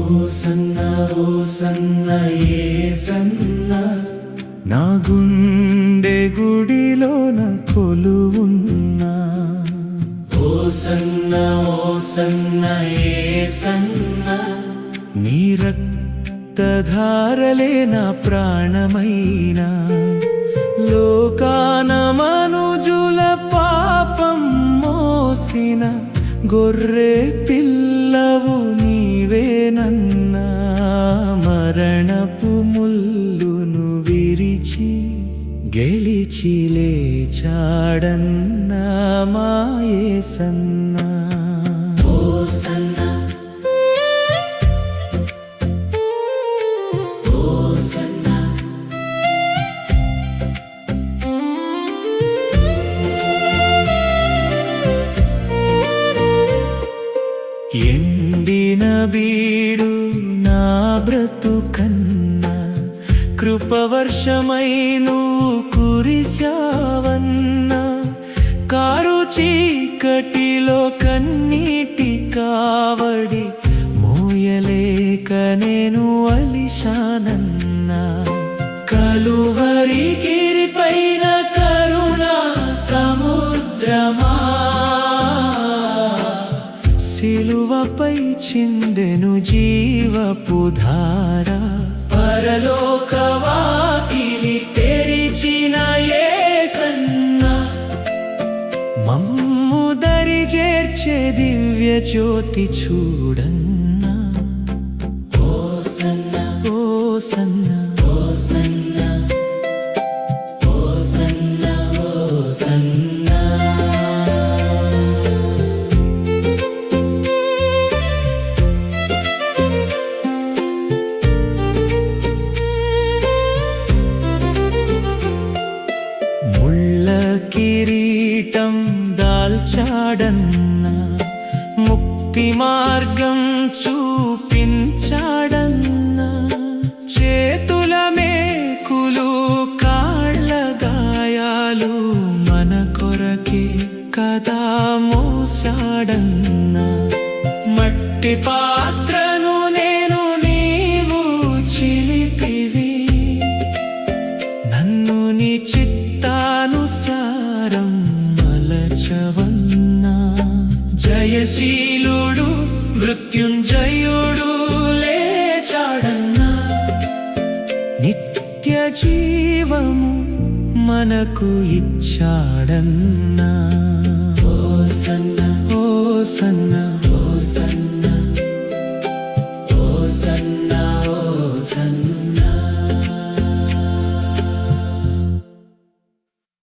ఓసన్న యేసన్న నా గుండె గుడిలోన కొలువున్నా ఓసన్న యేసన్న నీ రక్తధారలే నా ప్రాణమైనా లోకాన మనుజుల పాపం మోసిన గొర్రె పిల్లవు నీవేనన్నా మరణపు ముల్లును విరిచి గెలిచి లేచాడన్నా మా యేసన్నా ఎండిన బీడు నా బ్రతుకన్నా కృపవర్షమై నువ్వు కురిశావన్నా కారు చీకటిలో కన్నీటి కావడి మోయలేక నేను అలిశానన్నా కలువరి గిరిపైన కరుణా సముద్రమా సిలువపై చిందెను జీవపు ధార పరలోక వాకిలి తెరిచిన యేసన్నా మమ్ము దరి చేర్చే దివ్య జ్యోతి చూడన్నా ఓసన్నా ఓసన్నా ఓసన్నా ఓసన్నా ఓసన్నా కిరీటం దాల్చాడన్నా ముక్తి మార్గం చూపించాడన్నా చేతుల మేకులు కాళ్ళ గాయాలు మన కొరకే కదా మోసాడన్నా మట్టి పాత్రను నేను నీవు చిలిపివి నన్ను నీ చిత్తానుసారం మలచవన్నా జయశీలుడు మృత్యుంజయుడు లేచాడన్నా నిత్య జీవము మనకు ఇచ్చాడన్నా ఓసన్నా ఓసన్నా